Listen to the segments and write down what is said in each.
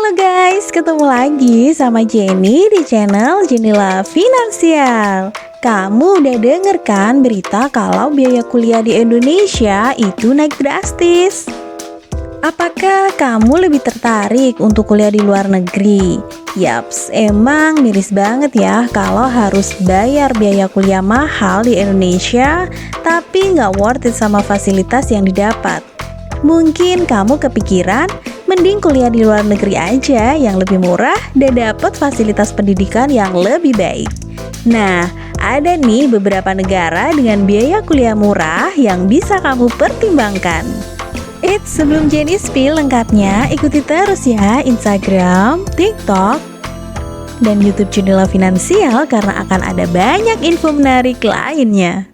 Halo guys, ketemu lagi sama Jenny di channel Jenila Finansial. Kamu udah denger kan berita kalau biaya kuliah di Indonesia itu naik drastis? Apakah kamu lebih tertarik untuk kuliah di luar negeri? Yaps, emang miris banget ya kalau harus bayar biaya kuliah mahal di Indonesia tapi nggak worth it sama fasilitas yang didapat. Mungkin kamu kepikiran mending kuliah di luar negeri aja yang lebih murah dan dapat fasilitas pendidikan yang lebih baik. Nah, ada nih beberapa negara dengan biaya kuliah murah yang bisa kamu pertimbangkan. Sebelum Jenny spill lengkapnya, ikuti terus ya Instagram, TikTok, dan YouTube Jenila Finansial karena akan ada banyak info menarik lainnya.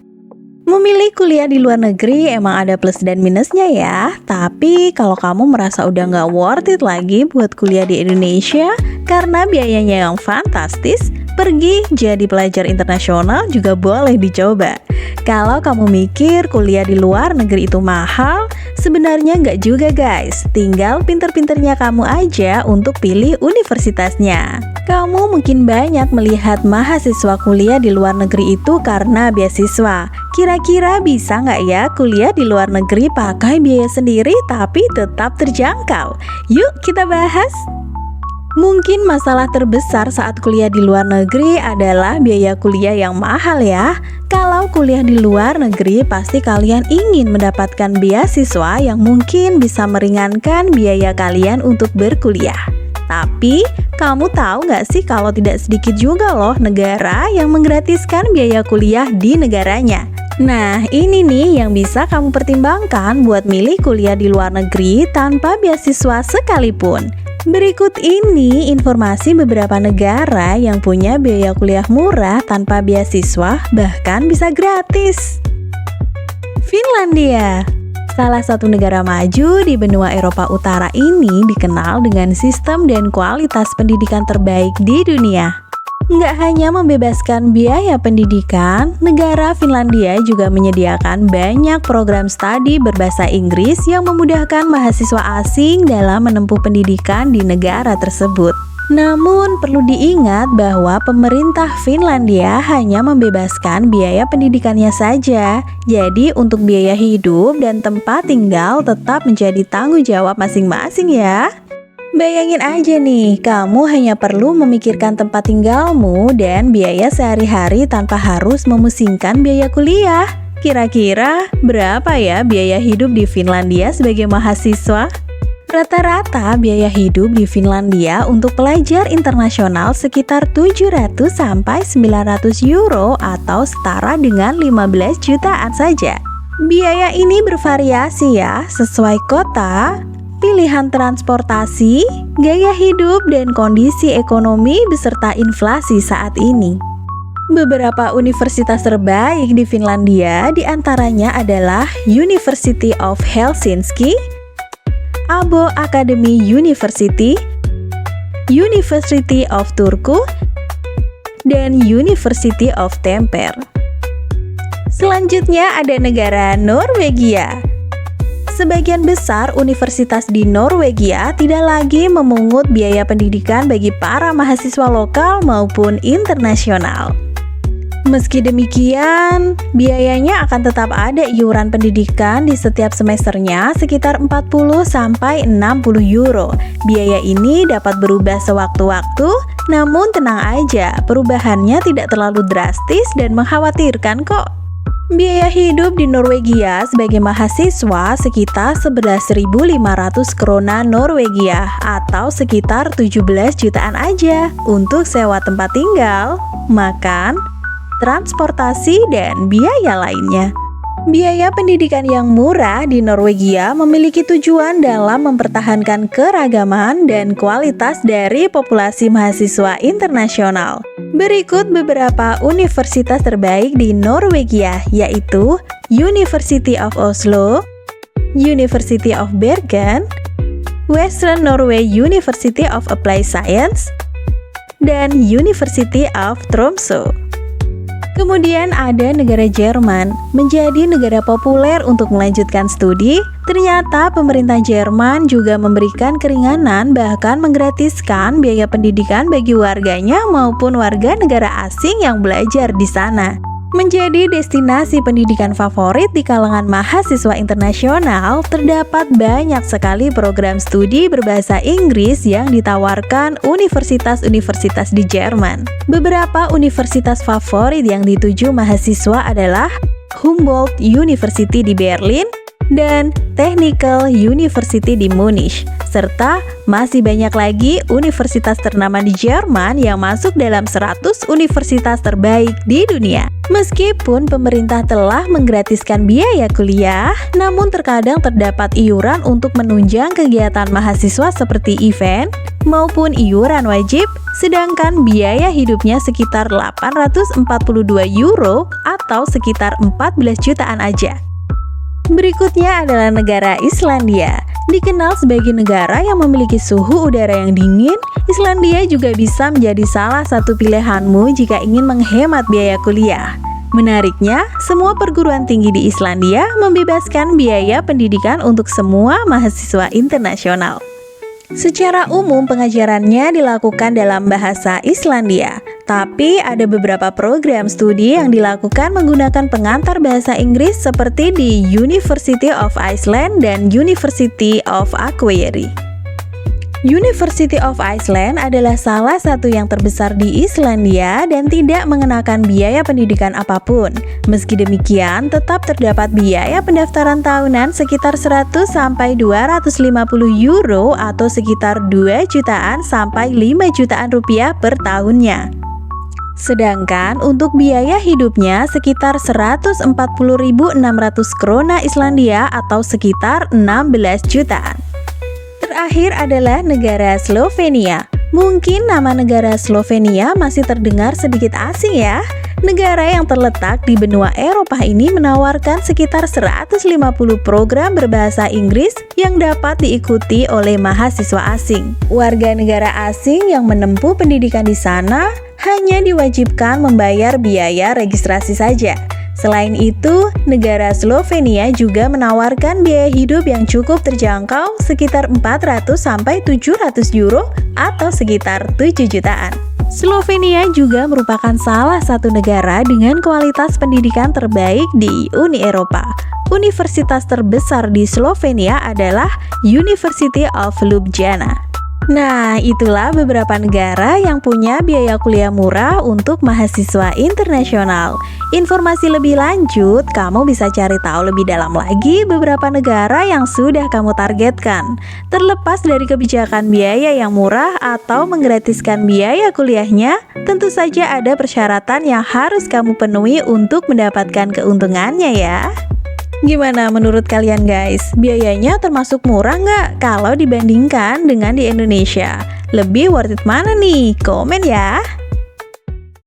Memilih kuliah di luar negeri emang ada plus dan minusnya ya. Tapi kalau kamu merasa udah nggak worth it lagi buat kuliah di Indonesia karena biayanya yang fantastis, pergi jadi pelajar internasional juga boleh dicoba. Kalau kamu mikir kuliah di luar negeri itu mahal, sebenarnya nggak juga guys. Tinggal pinter-pinternya kamu aja untuk pilih universitasnya. Kamu mungkin banyak melihat mahasiswa kuliah di luar negeri itu karena beasiswa. Kira-kira bisa nggak ya kuliah di luar negeri pakai biaya sendiri tapi tetap terjangkau? Yuk kita bahas! Mungkin masalah terbesar saat kuliah di luar negeri adalah biaya kuliah yang mahal ya. Kalau kuliah di luar negeri pasti kalian ingin mendapatkan beasiswa yang mungkin bisa meringankan biaya kalian untuk berkuliah. Tapi kamu tahu nggak sih kalau tidak sedikit juga loh negara yang menggratiskan biaya kuliah di negaranya. Nah, ini nih yang bisa kamu pertimbangkan buat milih kuliah di luar negeri tanpa beasiswa sekalipun. Berikut ini informasi beberapa negara yang punya biaya kuliah murah tanpa beasiswa, bahkan bisa gratis. Finlandia, salah satu negara maju di benua Eropa Utara ini dikenal dengan sistem dan kualitas pendidikan terbaik di dunia. Nggak hanya membebaskan biaya pendidikan, negara Finlandia juga menyediakan banyak program studi berbahasa Inggris yang memudahkan mahasiswa asing dalam menempuh pendidikan di negara tersebut. Namun perlu diingat bahwa pemerintah Finlandia hanya membebaskan biaya pendidikannya saja. Jadi untuk biaya hidup dan tempat tinggal tetap menjadi tanggung jawab masing-masing ya. Bayangin aja nih, kamu hanya perlu memikirkan tempat tinggalmu dan biaya sehari-hari tanpa harus memusingkan biaya kuliah. Kira-kira berapa ya biaya hidup di Finlandia sebagai mahasiswa? Rata-rata biaya hidup di Finlandia untuk pelajar internasional sekitar 700 sampai 900 euro atau setara dengan 15 jutaan saja. Biaya ini bervariasi ya, sesuai kota, pilihan transportasi, gaya hidup, dan kondisi ekonomi beserta inflasi saat ini. Beberapa universitas terbaik di Finlandia diantaranya adalah University of Helsinki, Abo Academy University, University of Turku, dan University of Tampere. Selanjutnya ada negara Norwegia. Sebagian besar universitas di Norwegia tidak lagi memungut biaya pendidikan bagi para mahasiswa lokal maupun internasional. Meski demikian, biayanya akan tetap ada iuran pendidikan di setiap semesternya sekitar 40 sampai 60 euro. Biaya ini dapat berubah sewaktu-waktu, namun tenang aja, perubahannya tidak terlalu drastis dan mengkhawatirkan kok. Biaya hidup di Norwegia sebagai mahasiswa sekitar 11.500 krona Norwegia atau sekitar 17 jutaan aja untuk sewa tempat tinggal, makan, transportasi, dan biaya lainnya. Biaya pendidikan yang murah di Norwegia memiliki tujuan dalam mempertahankan keragaman dan kualitas dari populasi mahasiswa internasional. Berikut beberapa universitas terbaik di Norwegia, yaitu University of Oslo, University of Bergen, Western Norway University of Applied Science, dan University of Tromsø. Kemudian ada negara Jerman, menjadi negara populer untuk melanjutkan studi, Ternyata pemerintah Jerman juga memberikan keringanan bahkan menggratiskan biaya pendidikan bagi warganya maupun warga negara asing yang belajar di sana. Menjadi destinasi pendidikan favorit di kalangan mahasiswa internasional, terdapat banyak sekali program studi berbahasa Inggris yang ditawarkan universitas-universitas di Jerman. Beberapa universitas favorit yang dituju mahasiswa adalah Humboldt University di Berlin dan Technical University di Munich, serta masih banyak lagi universitas ternama di Jerman yang masuk dalam 100 universitas terbaik di dunia. Meskipun pemerintah telah menggratiskan biaya kuliah, namun terkadang terdapat iuran untuk menunjang kegiatan mahasiswa seperti event maupun iuran wajib, sedangkan biaya hidupnya sekitar 842 euro atau sekitar 14 jutaan aja. Berikutnya adalah negara Islandia. Dikenal sebagai negara yang memiliki suhu udara yang dingin, Islandia juga bisa menjadi salah satu pilihanmu jika ingin menghemat biaya kuliah. Menariknya, semua perguruan tinggi di Islandia membebaskan biaya pendidikan untuk semua mahasiswa internasional. Secara umum pengajarannya dilakukan dalam bahasa Islandia, tapi ada beberapa program studi yang dilakukan menggunakan pengantar bahasa Inggris seperti di University of Iceland dan University of Akureyri. University of Iceland adalah salah satu yang terbesar di Islandia dan tidak mengenakan biaya pendidikan apapun. Meski demikian, tetap terdapat biaya pendaftaran tahunan sekitar 100 sampai 250 euro atau sekitar 2 jutaan sampai 5 jutaan rupiah per tahunnya. Sedangkan untuk biaya hidupnya sekitar 140.600 krona Islandia atau sekitar 16 jutaan. Terakhir adalah negara Slovenia. Mungkin nama negara Slovenia masih terdengar sedikit asing ya. Negara yang terletak di benua Eropa ini menawarkan sekitar 150 program berbahasa Inggris yang dapat diikuti oleh mahasiswa asing. Warga negara asing yang menempuh pendidikan di sana hanya diwajibkan membayar biaya registrasi saja. Selain itu, negara Slovenia juga menawarkan biaya hidup yang cukup terjangkau sekitar 400 sampai 700 euro atau sekitar 7 jutaan. Slovenia juga merupakan salah satu negara dengan kualitas pendidikan terbaik di Uni Eropa. Universitas terbesar di Slovenia adalah University of Ljubljana. Nah, itulah beberapa negara yang punya biaya kuliah murah untuk mahasiswa internasional. Informasi lebih lanjut, kamu bisa cari tahu lebih dalam lagi beberapa negara yang sudah kamu targetkan. Terlepas dari kebijakan biaya yang murah atau menggratiskan biaya kuliahnya, tentu saja ada persyaratan yang harus kamu penuhi untuk mendapatkan keuntungannya ya. Gimana menurut kalian guys? Biayanya termasuk murah nggak kalau dibandingkan dengan di Indonesia? Lebih worth it mana nih? Komen ya!